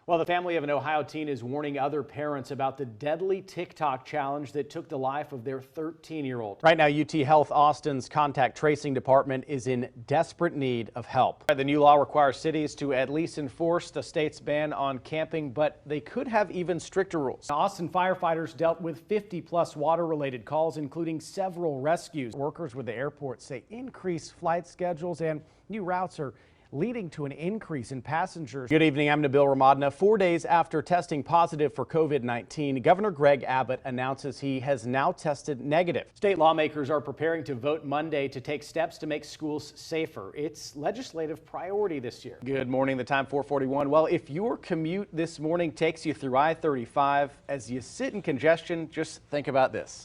Well, the family of an Ohio teen is warning other parents about the deadly TikTok challenge that took the life of their 13-year-old. Right now, UT Health Austin's contact tracing department is in desperate need of help. The new law requires cities to at least enforce the state's ban on camping, but they could have even stricter rules. Austin firefighters dealt with 50+ water-related calls, including several rescues. Workers with the airport say increased flight schedules and new routes are leading to an increase in passengers. Good evening, I'm Nabil Remadna. 4 days after testing positive for COVID-19, Governor Greg Abbott announces he has now tested negative. State lawmakers are preparing to vote Monday to take steps to make schools safer. It's legislative priority this year. Good morning, the time 4:41. Well, if your commute this morning takes you through I-35, as you sit in congestion, just think about this.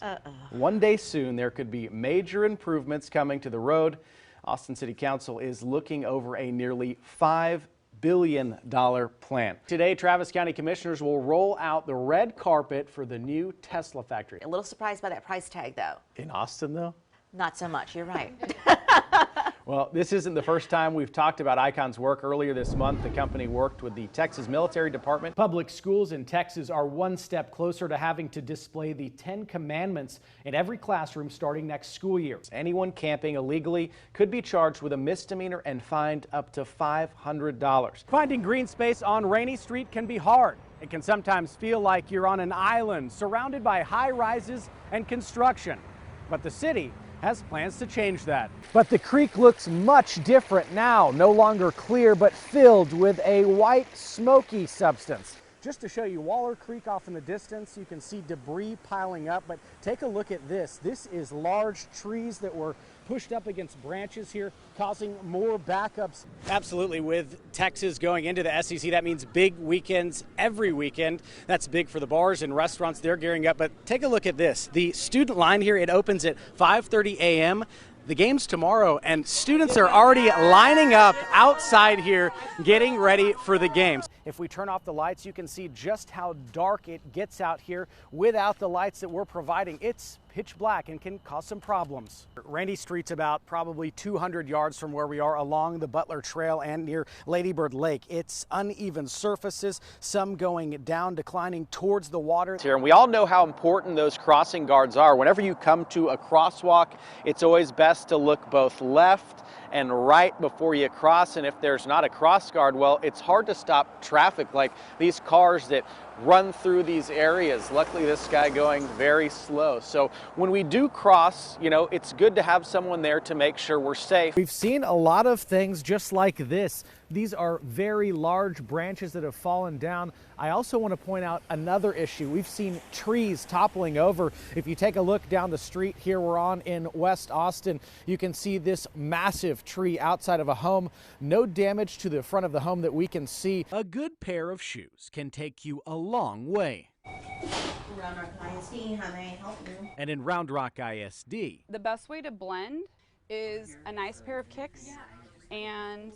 One day soon, there could be major improvements coming to the road. Austin City Council is looking over a nearly $5 billion plan. Today, Travis County Commissioners will roll out the red carpet for the new Tesla factory. A little surprised by that price tag, though. In Austin, though? Not so much, you're right. Well, this isn't the first time we've talked about Icon's work. Earlier this month, the company worked with the Texas Military Department. Public schools in Texas are one step closer to having to display the 10 Commandments in every classroom starting next school year. Anyone camping illegally could be charged with a misdemeanor and fined up to $500. Finding green space on Rainy Street can be hard. It can sometimes feel like you're on an island surrounded by high rises and construction. But the city has plans to change that. But the creek looks much different now, no longer clear, but filled with a white, smoky substance. Just to show you Waller Creek off in the distance, you can see debris piling up, but take a look at this. This is large trees that were pushed up against branches here, causing more backups. Absolutely. With Texas going into the SEC, that means big weekends every weekend. That's big for the bars and restaurants. They're gearing up. But take a look at this. The student line here, it opens at 5:30 a.m. The game's tomorrow, and students are already lining up outside here, getting ready for the games. If we turn off the lights, you can see just how dark it gets out here without the lights that we're providing. It's pitch black and can cause some problems. Randy Street's about probably 200 yards from where we are along the Butler Trail and near Lady Bird Lake. It's uneven surfaces, some going down, declining towards the water. Here, and we all know how important those crossing guards are. Whenever you come to a crosswalk, it's always best to look both left and right before you cross, and if there's not a cross guard, well, it's hard to stop traffic like these cars that run through these areas. Luckily, this guy going very slow. So when we do cross, you know, it's good to have someone there to make sure we're safe. We've seen a lot of things just like this. These are very large branches that have fallen down. I also want to point out another issue. We've seen trees toppling over. If you take a look down the street here we're on in West Austin, you can see this massive tree outside of a home. No damage to the front of the home that we can see. A good pair of shoes can take you a long way. Round Rock ISD, how may I help you? And in Round Rock ISD, the best way to blend is a nice pair of kicks and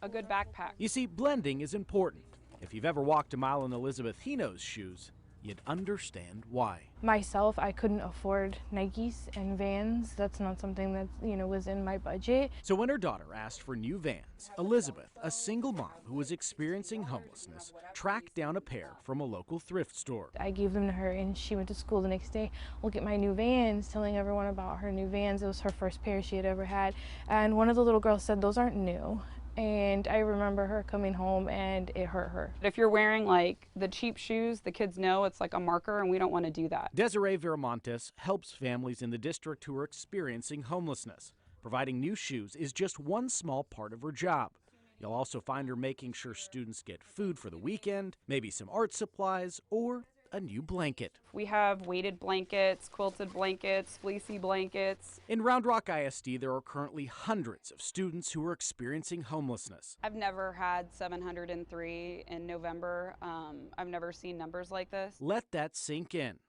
a good backpack. You see, blending is important. If you've ever walked a mile in Elizabeth Hino's shoes, you'd understand why. Myself, I couldn't afford Nikes and Vans. That's not something that, was in my budget. So when her daughter asked for new Vans, Elizabeth, a single mom who was experiencing homelessness, tracked down a pair from a local thrift store. I gave them to her and she went to school the next day. Look at my new Vans, telling everyone about her new Vans. It was her first pair she had ever had. And one of the little girls said, "Those aren't new." And I remember her coming home and it hurt her. If you're wearing like the cheap shoes, the kids know it's like a marker and we don't want to do that. Desiree Viramontes helps families in the district who are experiencing homelessness. Providing new shoes is just one small part of her job. You'll also find her making sure students get food for the weekend, maybe some art supplies, or a new blanket. We have weighted blankets, quilted blankets, fleecy blankets. In Round Rock ISD, there are currently hundreds of students who are experiencing homelessness. I've never had 703 in November. I've never seen numbers like this. Let that sink in.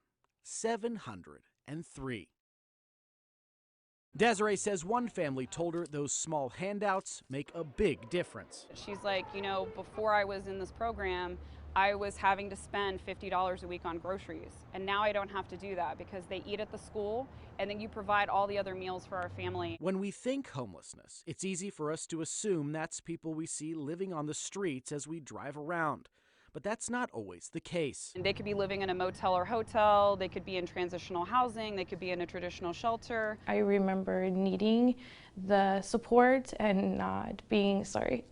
703. Desiree says one family told her those small handouts make a big difference. She's like, before I was in this program, I was having to spend $50 a week on groceries, and now I don't have to do that because they eat at the school and then you provide all the other meals for our family. When we think homelessness, it's easy for us to assume that's people we see living on the streets as we drive around. but that's not always the case. They could be living in a motel or hotel, they could be in transitional housing, they could be in a traditional shelter. I remember needing the support and not being sure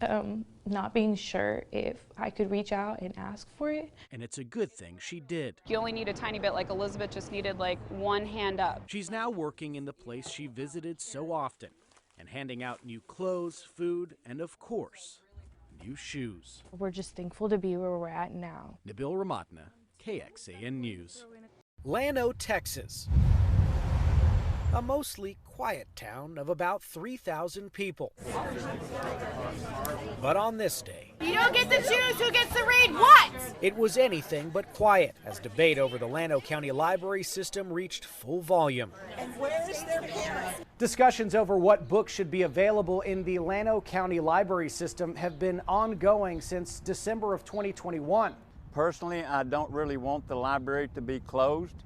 if I could reach out and ask for it. And it's a good thing she did. You only need a tiny bit, like Elizabeth just needed like one hand up. She's now working in the place she visited so often and handing out new clothes, food, and of course, new shoes. We're just thankful to be where we're at now. Nabil Remadna, KXAN News. Llano, Texas. A mostly quiet town of about 3,000 people. But on this day, you don't get to choose who gets to read what! It was anything but quiet as debate over the Llano County Library system reached full volume. And where is their parent? Discussions over what books should be available in the Llano County Library system have been ongoing since December of 2021. Personally, I don't really want the library to be closed,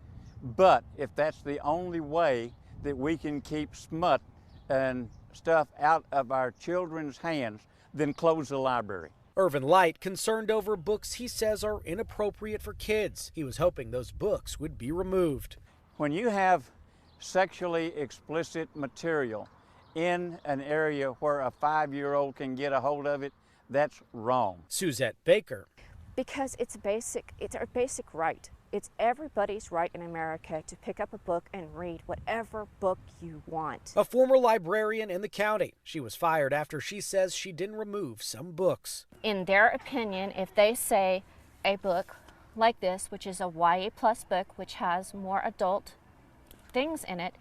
but if that's the only way that we can keep smut and stuff out of our children's hands, then close the library. Irvin Light concerned over books he says are inappropriate for kids. He was hoping those books would be removed. When you have sexually explicit material in an area where a 5-year-old can get a hold of it, that's wrong. Suzette Baker. Because it's our basic right. It's everybody's right in America to pick up a book and read whatever book you want. A former librarian in the county. She was fired after she says she didn't remove some books. In their opinion, if they say a book like this, which is a YA plus book, which has more adult things in it,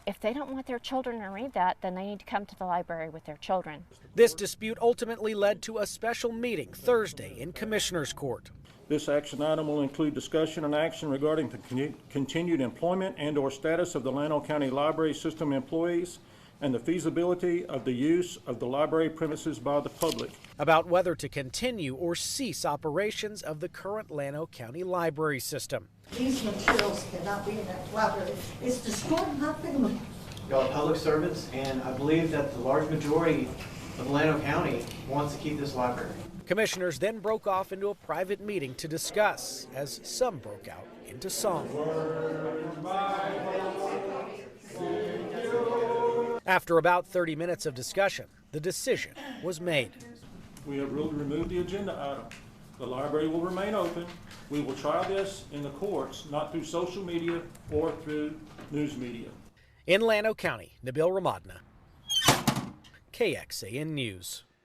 if they don't want their children to read that, then they need to come to the library with their children. This dispute ultimately led to a special meeting Thursday in Commissioner's Court. This action item will include discussion and action regarding the continued employment and/or status of the Llano County Library System employees and the feasibility of the use of the library premises by the public. About whether to continue or cease operations of the current Llano County Library System. These materials cannot be in that library. It's destroying my family. Y'all are public servants, and I believe that the large majority of Llano County wants to keep this library. Commissioners then broke off into a private meeting to discuss, as some broke out into song. After about 30 minutes of discussion, the decision was made. We have ruled to remove the agenda item. The library will remain open. We will try this in the courts, not through social media or through news media. In Llano County, Nabil Remadna, KXAN News.